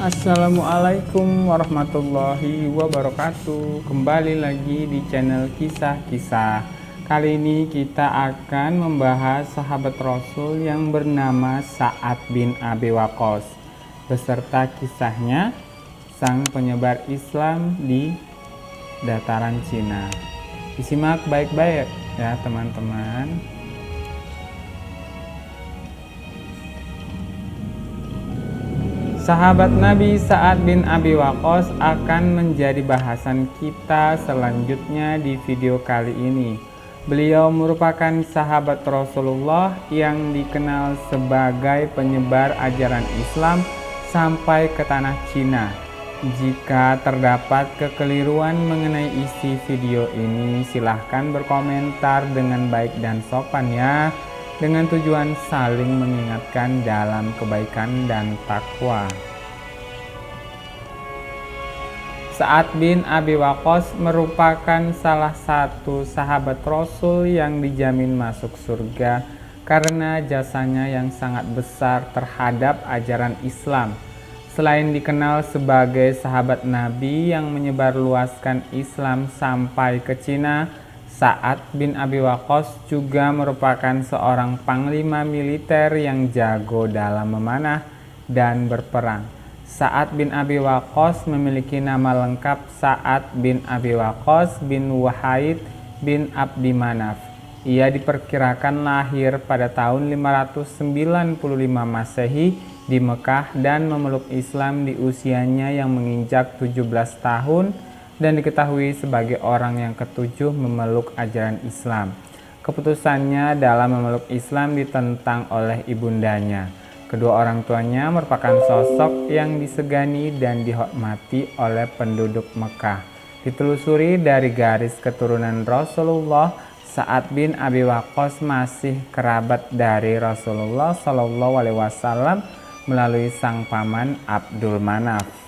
Assalamualaikum warahmatullahi wabarakatuh. Kembali lagi di channel kisah-kisah. Kali ini kita akan membahas sahabat Rasul yang bernama Sa'ad bin Abi Waqqas beserta kisahnya sang penyebar Islam di dataran Cina. Disimak baik-baik ya teman-teman. Sahabat Nabi Sa'ad bin Abi Waqqas akan menjadi bahasan kita selanjutnya di video kali ini. Beliau merupakan sahabat Rasulullah yang dikenal sebagai penyebar ajaran Islam sampai ke tanah Cina. Jika terdapat kekeliruan mengenai isi video ini, silahkan berkomentar dengan baik dan sopan ya, dengan tujuan saling mengingatkan dalam kebaikan dan takwa. Sa'ad bin Abi Waqqas merupakan salah satu sahabat Rasul yang dijamin masuk surga karena jasanya yang sangat besar terhadap ajaran Islam. Selain dikenal sebagai sahabat Nabi yang menyebarluaskan Islam sampai ke Cina, Sa'ad bin Abi Waqqas juga merupakan seorang panglima militer yang jago dalam memanah dan berperang. Sa'ad bin Abi Waqqas memiliki nama lengkap Sa'ad bin Abi Waqqas bin Wahid bin Abdi Manaf. Ia diperkirakan lahir pada tahun 595 Masehi di Mekah dan memeluk Islam di usianya yang menginjak 17 tahun dan diketahui sebagai orang yang ketujuh memeluk ajaran Islam. Keputusannya dalam memeluk Islam ditentang oleh ibundanya. Kedua orang tuanya merupakan sosok yang disegani dan dihormati oleh penduduk Mekah. Ditelusuri dari garis keturunan Rasulullah, Sa'ad bin Abi Waqqas masih kerabat dari Rasulullah SAW melalui sang paman Abdul Manaf.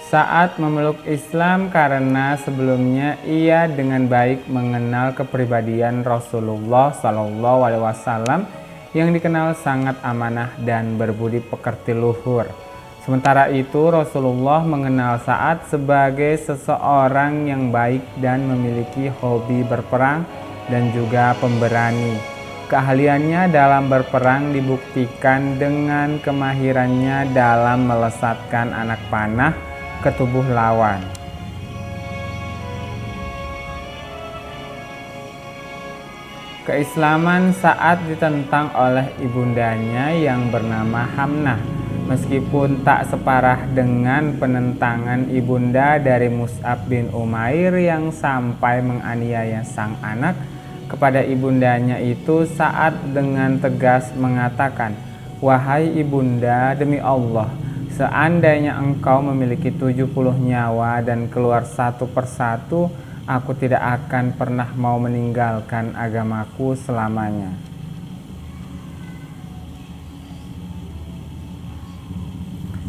Sa'ad memeluk Islam karena sebelumnya ia dengan baik mengenal kepribadian Rasulullah SAW yang dikenal sangat amanah dan berbudi pekerti luhur. Sementara itu Rasulullah mengenal Sa'ad sebagai seseorang yang baik dan memiliki hobi berperang dan juga pemberani. Keahliannya dalam berperang dibuktikan dengan kemahirannya dalam melesatkan anak panah ke tubuh lawan. Keislaman Sa'ad ditentang oleh ibundanya yang bernama Hamnah. Meskipun tak separah dengan penentangan ibunda dari Mus'ab bin Umair yang sampai menganiaya sang anak, kepada ibundanya itu Sa'ad dengan tegas mengatakan, "Wahai ibunda, demi Allah, seandainya engkau memiliki 70 nyawa dan keluar satu persatu, aku tidak akan pernah mau meninggalkan agamaku selamanya."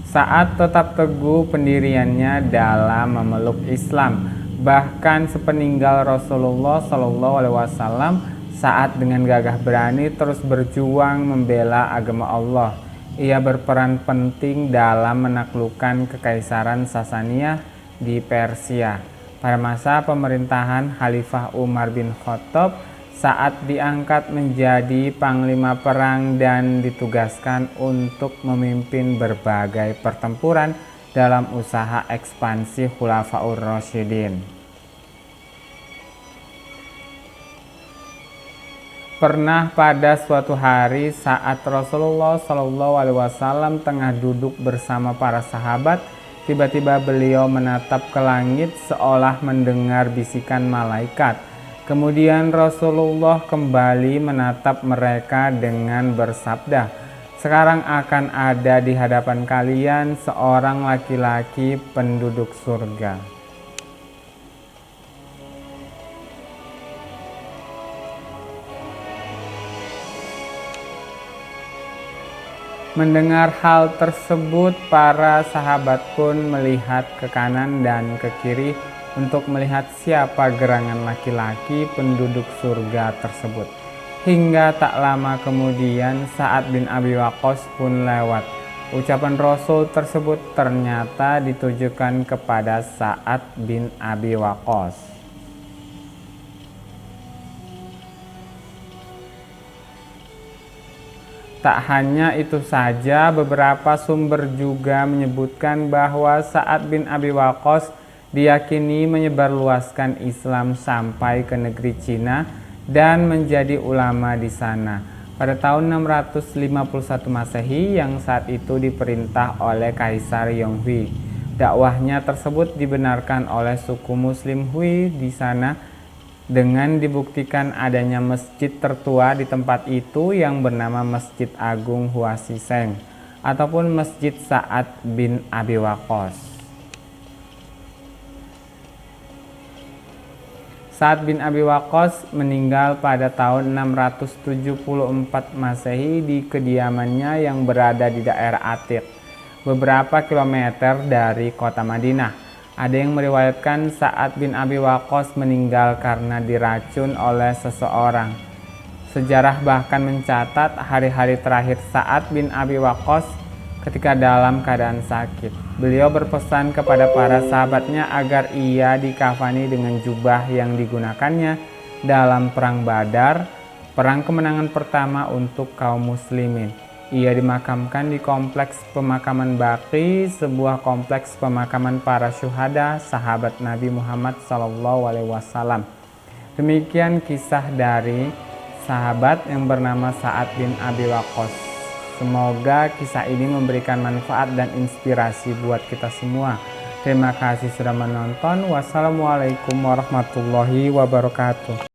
Sa'ad tetap teguh pendiriannya dalam memeluk Islam. Bahkan sepeninggal Rasulullah SAW, Sa'ad dengan gagah berani terus berjuang membela agama Allah. Ia berperan penting dalam menaklukkan Kekaisaran Sasaniyah di Persia. Pada masa pemerintahan Khalifah Umar bin Khattab, Sa'ad diangkat menjadi panglima perang dan ditugaskan untuk memimpin berbagai pertempuran dalam usaha ekspansi Khulafaur Rasyidin. Pernah pada suatu hari saat Rasulullah SAW tengah duduk bersama para sahabat, tiba-tiba beliau menatap ke langit seolah mendengar bisikan malaikat. Kemudian Rasulullah kembali menatap mereka dengan bersabda, "Sekarang akan ada di hadapan kalian seorang laki-laki penduduk surga." Mendengar hal tersebut, para sahabat pun melihat ke kanan dan ke kiri untuk melihat siapa gerangan laki-laki penduduk surga tersebut. Hingga tak lama kemudian Sa'ad bin Abi Waqqas pun lewat. Ucapan Rasul tersebut ternyata ditujukan kepada Sa'ad bin Abi Waqqas. Tak hanya itu saja, beberapa sumber juga menyebutkan bahwa Sa'ad bin Abi Waqqas diyakini menyebarluaskan Islam sampai ke negeri Cina dan menjadi ulama di sana. Pada tahun 651 Masehi yang saat itu diperintah oleh Kaisar Yonghui. Dakwahnya tersebut dibenarkan oleh suku Muslim Hui di sana dengan dibuktikan adanya masjid tertua di tempat itu yang bernama Masjid Agung Huasiseng ataupun Masjid Sa'ad bin Abi Waqqas. Sa'ad bin Abi Waqqas meninggal pada tahun 674 Masehi di kediamannya yang berada di daerah Atiq, beberapa kilometer dari kota Madinah. Ada yang meriwayatkan Sa'ad bin Abi Waqqas meninggal karena diracun oleh seseorang. Sejarah bahkan mencatat hari-hari terakhir Sa'ad bin Abi Waqqas ketika dalam keadaan sakit. Beliau berpesan kepada para sahabatnya agar ia dikafani dengan jubah yang digunakannya dalam perang Badar, perang kemenangan pertama untuk kaum muslimin. Ia dimakamkan di kompleks pemakaman Baqi, sebuah kompleks pemakaman para syuhada sahabat Nabi Muhammad SAW. Demikian kisah dari sahabat yang bernama Sa'ad bin Abi Waqqas. Semoga kisah ini memberikan manfaat dan inspirasi buat kita semua. Terima kasih sudah menonton. Wassalamualaikum warahmatullahi wabarakatuh.